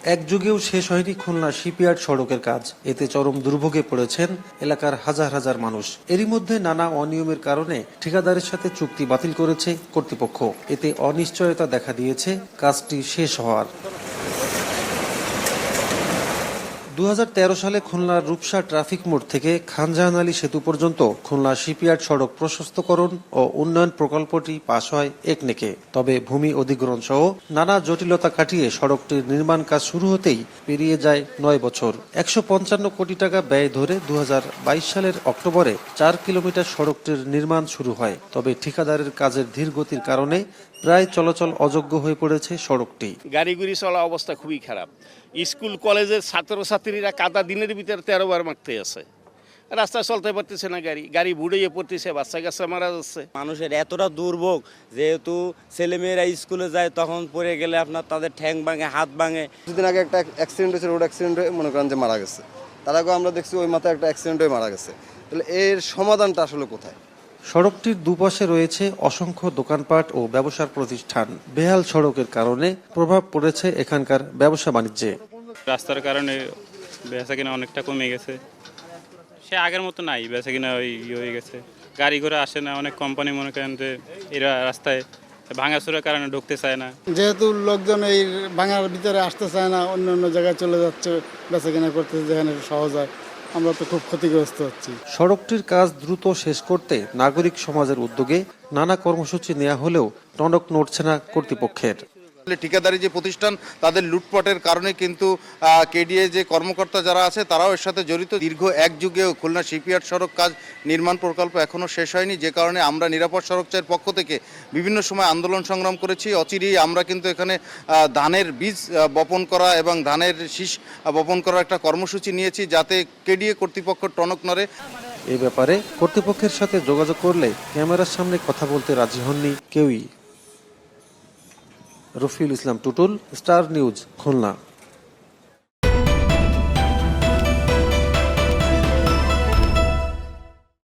একযুগেও শেষ হয়নি খুলনা শিপইয়ার্ড সড়কের কাজ। এতে চরম দুর্ভোগে পড়েছেন এলাকার হাজার হাজার মানুষ। এরই মধ্যে নানা অনিয়মের কারণে ঠিকাদারের সাথে চুক্তি বাতিল করেছে কর্তৃপক্ষ। এতে অনিশ্চয়তা দেখা দিয়েছে কাজটি শেষ হওয়ার। 2013 সালে খুলনার রূপসা ট্রাফিক মোড় থেকে খানজাহান আলী সেতু পর্যন্ত খুলনা শিপইয়ার্ড সড়ক প্রশস্তকরণ ও উন্নয়ন প্রকল্পটি পাশ হয় একনেকে। তবে ভূমি অধিগ্রহণ সহ নানা জটিলতা কাটিয়ে সড়কটির নির্মাণ কাজ শুরু হতেই পেরিয়ে যায় 9 বছর। 155 কোটি টাকা ব্যয় ধরে 2022 সালের অক্টোবরে 4 কিলোমিটার সড়কটির নির্মাণ শুরু হয়। তবে ঠিকাদারের কাজের ধীর গতির কারণে প্রায় চলাচল অযোগ্য হয়ে পড়েছে সড়কটি। গাড়িগুড়ি চলা অবস্থা খুবই খারাপ। স্কুল কলেজের ছাত্রছাত্রীরা কাদা দিনের ভিতরে 13 বার মারতে আছে। রাস্তায় চলতে পারতেছে না, গাড়ি বুড়িয়ে পড়তেছে, বাচ্চা কাচ্চা মারা যাচ্ছে। মানুষের এতটা দুর্ভোগ, যেহেতু ছেলেমেয়েরা স্কুলে যায় তখন পড়ে গেলে আপনার তাদের ঠ্যাং ভাঙে, হাত ভাঙে। কিছুদিন আগে একটা অ্যাক্সিডেন্ট হয়েছে, রোড অ্যাক্সিডেন্ট হয়ে মনে করেন যে মারা গেছে। তার আগেও আমরা দেখছি ওই মাথায় একটা অ্যাক্সিডেন্ট হয়ে মারা গেছে। তাহলে এর সমাধানটা আসলে কোথায়? সড়কটির দুপাশে রয়েছে অসংখ্য দোকানপাট ও ব্যবসার প্রতিষ্ঠান। বেহাল সড়কের কারণে প্রভাব পড়েছে এখানকার ব্যবসা বাণিজ্যে। রাস্তার কারণে বেচাকেনা অনেকটা কমে গেছে, সে আগের মতো নাই। বেচাকেনা ওই হয়ে গেছে, গাড়ি ঘোড়া আসে না। অনেক কোম্পানি মনে করেন যে এরা রাস্তায় ভাঙাচুরার কারণে ঢুকতে চায় না। যেহেতু লোকজন এই ভাঙার ভিতরে আসতে চায় না, অন্য অন্য জায়গায় চলে যাচ্ছে বেচাকেনা করতে, যেখানে সহজ হয়। আমরা তো খুব ক্ষতিগ্রস্ত হচ্ছি। সড়কটির কাজ দ্রুত শেষ করতে নাগরিক সমাজের উদ্যোগে নানা কর্মসূচি নেওয়া হলেও টনক নড়ছে না কর্তৃপক্ষের। ঠিকাদারি যে প্রতিষ্ঠান, তাদের লুটপাটের কারণে কিন্তু কেডিএ যে কর্মকর্তা যারা আছে তারাও এর সাথে জড়িত। দীর্ঘ এক যুগেও খুলনা শিপইয়ার্ড সড়ক কাজ নির্মাণ প্রকল্প এখনও শেষ হয়নি, যে কারণে আমরা নিরাপদ সড়ক চাইয়ের পক্ষ থেকে বিভিন্ন সময় আন্দোলন সংগ্রাম করেছি। অচিরেই আমরা কিন্তু এখানে ধানের বীজ বপন করা এবং ধানের শীষ বপন করার একটা কর্মসূচি নিয়েছি, যাতে কেডিএ কর্তৃপক্ষ টনক নড়ে। এ ব্যাপারে কর্তৃপক্ষের সাথে যোগাযোগ করলে ক্যামেরার সামনে কথা বলতে রাজি হননি কেউই। Rafiul Islam Tutul, star news, Khulna.